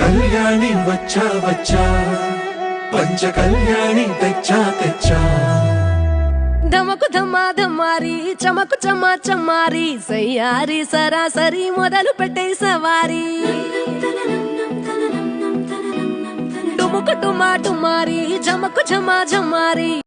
కళ్యాణి వచ్చా వచ్చా, పంచ కళ్యాణి తెచ్చా తెచ్చా. ధమకు ధమ్మా ధమ్మారి, చమకు చమ్మా చమ్మారి, సయ్యారి సరాసరి మొదలు పెట్టే సవారి. డుముకు డుమా డుమారి, జమకు ఝమా ఝమారి.